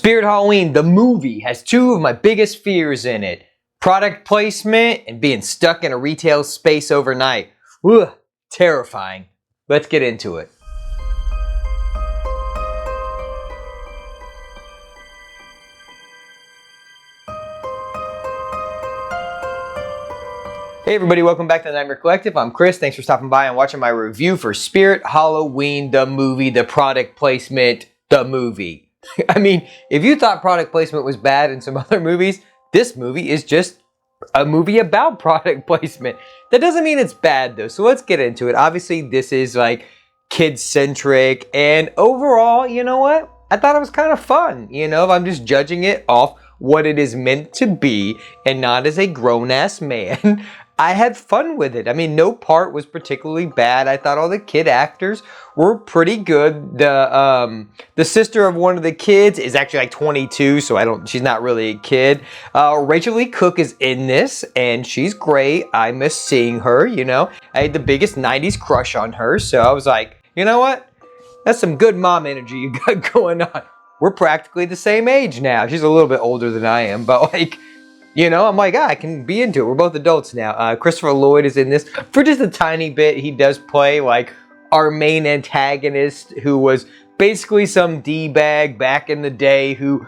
Spirit Halloween, the movie, has two of my biggest fears in it. Product placement and being stuck in a retail space overnight. Ugh, terrifying. Let's get into it. Hey everybody, welcome back to the Nightmare Collective. I'm Chris. Thanks for stopping by and watching my review for Spirit Halloween, the movie, the product placement, the movie. I mean, if you thought product placement was bad in some other movies, this movie is just a movie about product placement. That doesn't mean it's bad though, so let's get into it. Obviously, this is like kid-centric, and overall, you know what? I thought it was kind of fun. You know, if I'm just judging it off what it is meant to be and not as a grown-ass man, I had fun with it. I mean, no part was particularly bad. I thought all the kid actors were pretty good. The sister of one of the kids is actually like 22, so she's not really a kid. Rachel Lee Cook is in this, and she's great. I miss seeing her, you know. I had the biggest 90s crush on her, so I was like, you know what? That's some good mom energy you got going on. We're practically the same age now. She's a little bit older than I am, but like, you know, I'm like, I can be into it. We're both adults now. Christopher Lloyd is in this for just a tiny bit. He does play like our main antagonist, who was basically some D-bag back in the day who,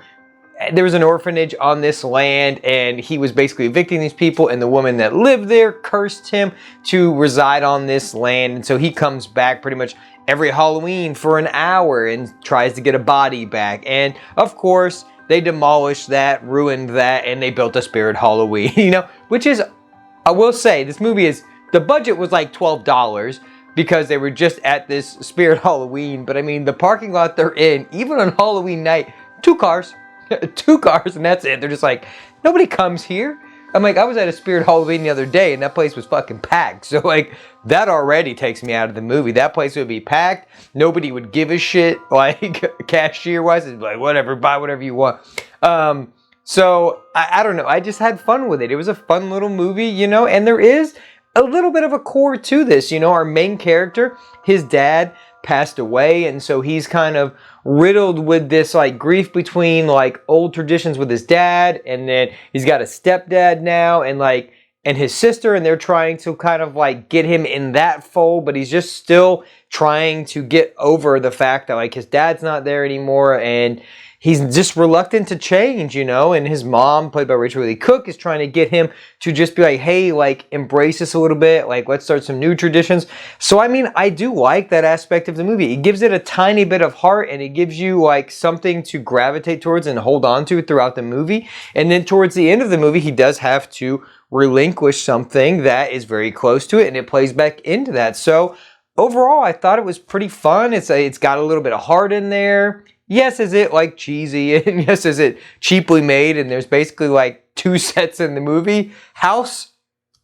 there was an orphanage on this land and he was basically evicting these people, and the woman that lived there cursed him to reside on this land. And so he comes back pretty much every Halloween for an hour and tries to get a body back. And of course, they demolished that, ruined that, and they built a Spirit Halloween, you know, which is, I will say, this movie is, the budget was like $12 because they were just at this Spirit Halloween. But I mean, the parking lot they're in, even on Halloween night, 2 cars, 2 cars, and that's it. They're just like, nobody comes here. I'm like, I was at a Spirit Halloween the other day and that place was fucking packed. So like, that already takes me out of the movie. That place would be packed. Nobody would give a shit, like cashier wise. It's like, whatever, buy whatever you want. So I don't know. I just had fun with it. It was a fun little movie, you know, and there is a little bit of a core to this. You know, our main character, his dad passed away, and so he's kind of riddled with this like grief between like old traditions with his dad, and then he's got a stepdad now, and his sister, and they're trying to kind of like get him in that fold, but he's just still trying to get over the fact that like his dad's not there anymore, and he's just reluctant to change, you know. And his mom, played by Rachel Lee Cook, is trying to get him to just be like, hey, like, embrace this a little bit. Like, let's start some new traditions. So, I mean, I do like that aspect of the movie. It gives it a tiny bit of heart, and it gives you, like, something to gravitate towards and hold on to throughout the movie. And then towards the end of the movie, he does have to relinquish something that is very close to it, and it plays back into that. So, overall, I thought it was pretty fun. It's got a little bit of heart in there. Yes, is it like cheesy, and yes, is it cheaply made, and there's basically like 2 sets in the movie. House,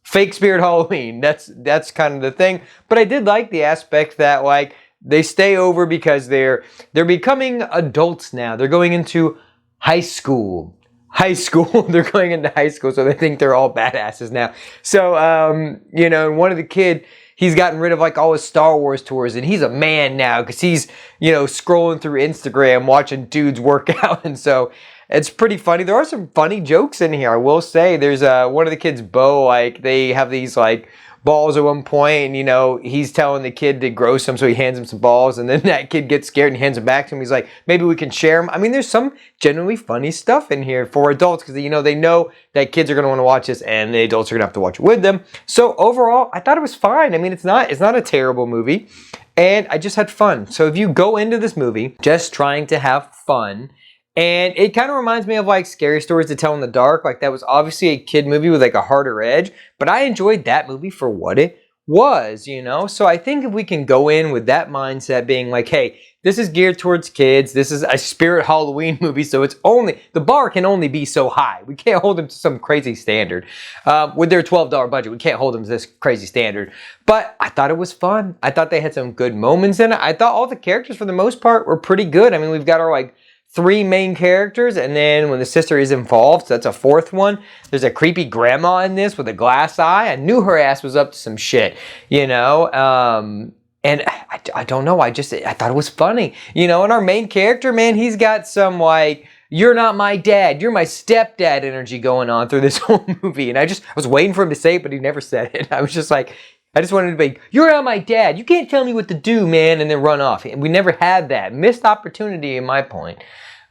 fake Spirit Halloween. That's kind of the thing. But I did like the aspect that like they stay over because they're becoming adults now. They're going into high school. They're going into high school, so they think they're all badasses now. So, you know, one of the kid, he's gotten rid of like all his Star Wars tours, and he's a man now because he's, you know, scrolling through Instagram watching dudes work out. And so it's pretty funny. There are some funny jokes in here, I will say. There's one of the kids, Bo, like they have these like balls at one point, and you know, he's telling the kid to grow some, so he hands him some balls, and then that kid gets scared and hands them back to him. He's like, maybe we can share them. I mean, there's some genuinely funny stuff in here for adults because, you know, they know that kids are going to want to watch this and the adults are going to have to watch it with them. So overall, I thought it was fine. I mean, it's not a terrible movie, and I just had fun. So if you go into this movie just trying to have fun, and it kind of reminds me of like Scary Stories to Tell in the Dark. Like that was obviously a kid movie with like a harder edge, but I enjoyed that movie for what it was, you know? So I think if we can go in with that mindset being like, hey, this is geared towards kids. This is a Spirit Halloween movie, so the bar can only be so high. We can't hold them to some crazy standard. With their $12 budget, we can't hold them to this crazy standard. But I thought it was fun. I thought they had some good moments in it. I thought all the characters, for the most part, were pretty good. I mean, we've got our like 3 main characters, and then when the sister is involved, so that's a 4th one. There's a creepy grandma in this with a glass eye. I knew her ass was up to some shit, you know. And I don't know, I thought it was funny, you know. And our main character, man, he's got some like, "You're not my dad, you're my stepdad" energy going on through this whole movie. And I was waiting for him to say it, but he never said it. I was just like, I just wanted to be, "You're not my dad, you can't tell me what to do, man," and then run off. And we never had that. Missed opportunity in my point.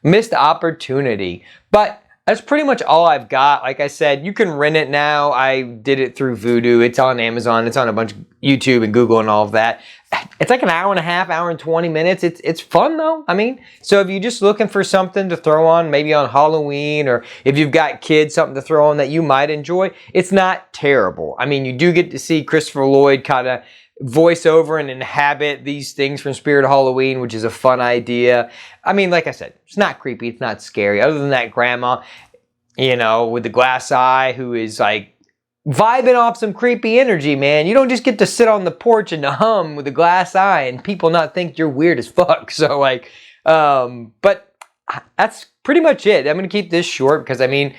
Missed opportunity. But that's pretty much all I've got. Like I said, you can rent it now. I did it through Vudu. It's on Amazon. It's on a bunch of YouTube and Google and all of that. It's like an hour and a half, hour and 20 minutes. It's fun though. I mean, so if you're just looking for something to throw on, maybe on Halloween, or if you've got kids, something to throw on that you might enjoy, it's not terrible. I mean, you do get to see Christopher Lloyd kind of voice over and inhabit these things from Spirit of Halloween, which is a fun idea. I mean, like I said, it's not creepy, it's not scary. Other than that grandma, you know, with the glass eye, who is like vibing off some creepy energy, man. You don't just get to sit on the porch and hum with a glass eye and people not think you're weird as fuck. So like, but that's pretty much it. I'm gonna keep this short because I mean,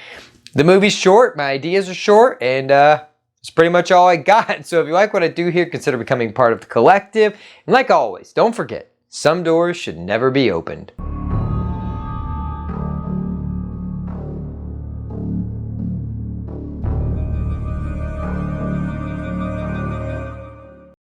the movie's short, my ideas are short, and it's pretty much all I got. So if you like what I do here, consider becoming part of the collective. And like always, don't forget, some doors should never be opened.